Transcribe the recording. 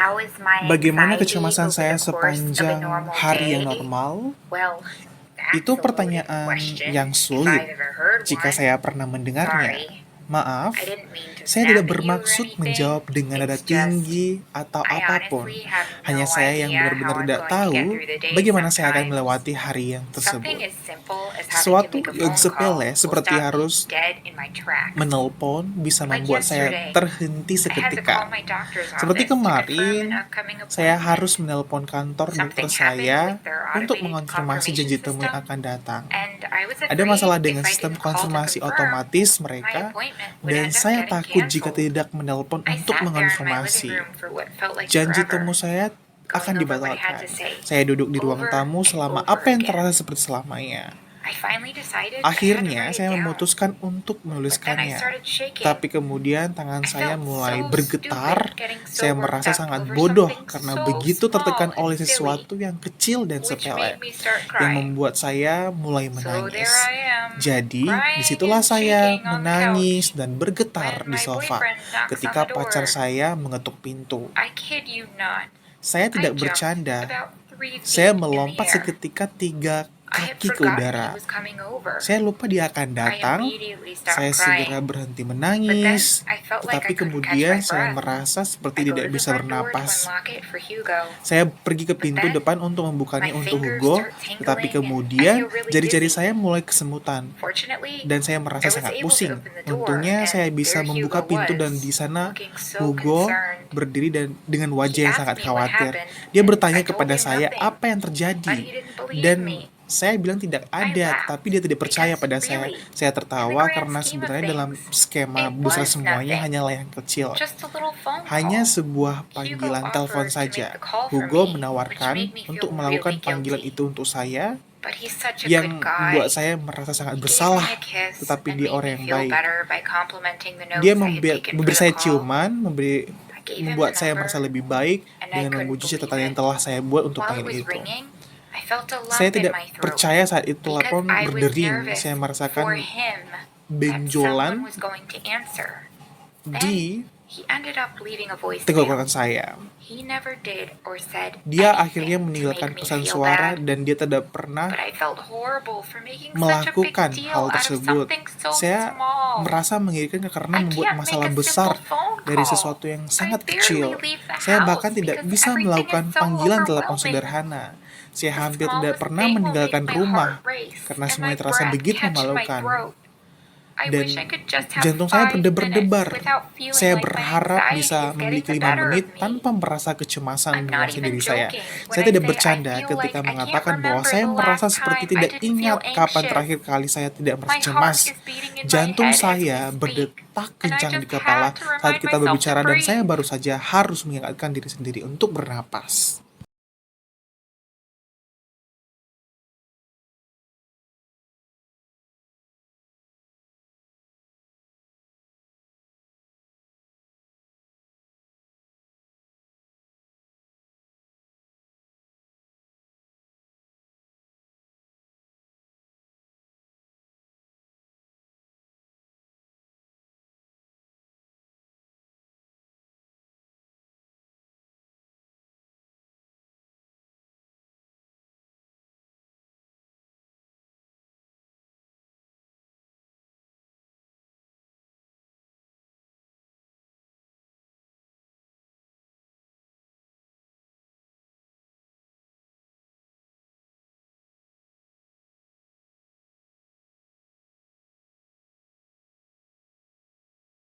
How is my Bagaimana anxiety kecemasan over the saya course of a sepanjang normal hari yang day? normal? Well, that's Itu a loaded pertanyaan yang question, if sulit I've ever heard jika one. saya pernah mendengarnya. Sorry, I Maaf, didn't mean to saya snap tidak at you or bermaksud anything. menjawab dengan nada It's just, tinggi atau I apapun. honestly have Hanya no saya yang idea how benar-benar I'm tidak going to get tahu through the day bagaimana saya akan sometimes. melewati hari yang Something tersebut. as simple as having to Sesuatu make a yang phone sepele call will seperti stop me harus dead in my tracks. menelpon bisa Like membuat saya yesterday, terhenti I had to call seketika. my doctor's Seperti office to confirm an kemarin, upcoming saya harus appointment. menelpon kantor dokter Something happened saya with their untuk automated mengonfirmasi confirmation janji temu yang system, akan datang. and I was Ada masalah afraid dengan if I sistem didn't call to konfirmasi confirm, otomatis my mereka, appointment would dan end up saya getting takut jika canceled. tidak menelpon I untuk sat there in my living mengonfirmasi. room for what felt like Janji temu forever, saya akan going over what I had to dibatalkan. say, Saya duduk di ruang over tamu and selama over apa yang again. terasa seperti selamanya. I finally decided I had to Akhirnya, write it saya down, memutuskan untuk but then I menuliskannya. started shaking. Tapi kemudian tangan I saya felt mulai so bergetar. stupid getting so Saya worked merasa up sangat over bodoh something karena so begitu tertekan small and oleh silly, sesuatu yang kecil dan which sepele, made me start yang crying. membuat saya mulai So there menangis. I am, Jadi, crying disitulah and saya shaking on the menangis couch dan bergetar when di my sofa boyfriend knocks on ketika the pacar door. saya mengetuk pintu. I kid you not, Saya I tidak jumped bercanda. about 3 Saya feet in the melompat air. seketika 3 I had kaki ke forgotten he udara. was coming over. Saya lupa dia akan I datang. immediately Saya stopped segera crying, berhenti but then menangis. I felt like Tetapi I couldn't catch kemudian my saya breath. merasa I seperti go tidak to the bisa front door to bernapas. unlock it for Hugo, Saya pergi ke but pintu then depan untuk membukanya my untuk fingers Hugo, start tetapi tingling and I kemudian feel really jari-jari dizzy. saya mulai kesemutan Fortunately, dan saya I merasa was sangat able to pusing. open the door, Untungnya and saya bisa there membuka Hugo pintu dan di was, sana looking so Hugo concerned. berdiri dan dengan He wajah yang asked sangat me what khawatir. happened, Dia and bertanya I told kepada him saya nothing, apa yang but terjadi, he didn't believe dan me. saya bilang tidak I ada, laughed tapi dia tidak percaya because pada saya. really, Saya in the tertawa grand karena scheme of sebenarnya dalam things, skema it besar was semuanya nothing. hanyalah yang kecil. Just a little phone Hanya call. sebuah Hugo panggilan telepon offered to make saja. the call for Hugo me, which menawarkan made me untuk feel melakukan really panggilan guilty. itu untuk saya, But he's such a good yang membuat guy. saya merasa sangat He gave me bersalah, a kiss tetapi and dia made orang me yang feel baik. better by complimenting the Dia notes I had taken for memberi the saya call. ciuman, I gave him the membuat saya merasa number, lebih baik and I dengan couldn't memuji believe catatan yang it. telah saya buat untuk While it panggilan was itu. ringing, I felt a Saya lump in tidak my throat percaya saat itu because telepon I was berdering. nervous Saya for merasakan him that someone benjolan was going to answer. di Then he ended up leaving a voicemail. tenggorokan saya. He never did or said Dia akhirnya anything to make meninggalkan me pesan feel suara bad, dan dia tidak pernah but I felt horrible for making such a big melakukan deal hal out of tersebut. something so Saya small. merasa mengiritkan karena I membuat can't make masalah a besar simple phone dari call. sesuatu yang I sangat barely kecil. leave the Saya bahkan house tidak because bisa everything melakukan is so panggilan telepon overwhelming. sederhana. Saya The hampir tidak smallest pernah thing will make meninggalkan my rumah heart race karena and my semuanya terasa breath begitu catch in my memalukan. throat. I Dan wish I could just have jantung saya 5 minutes berdebar-debar. without feeling Saya like my berharap anxiety bisa is getting memiliki the 5 better menit of me. tanpa merasa kecemasan I'm not menguasai even diri saya. joking when Saya I tidak say I bercanda feel ketika like I can't mengatakan bahwa remember saya the merasa last seperti time I tidak didn't feel ingat kapan anxious. terakhir kali saya tidak merasa My heart cemas. is beating in my Jantung head as we saya speak, berdetak and I kencang di just kepala have to saat remind kita myself to berbicara dan saya breathe. baru saja harus mengingatkan diri sendiri untuk bernapas.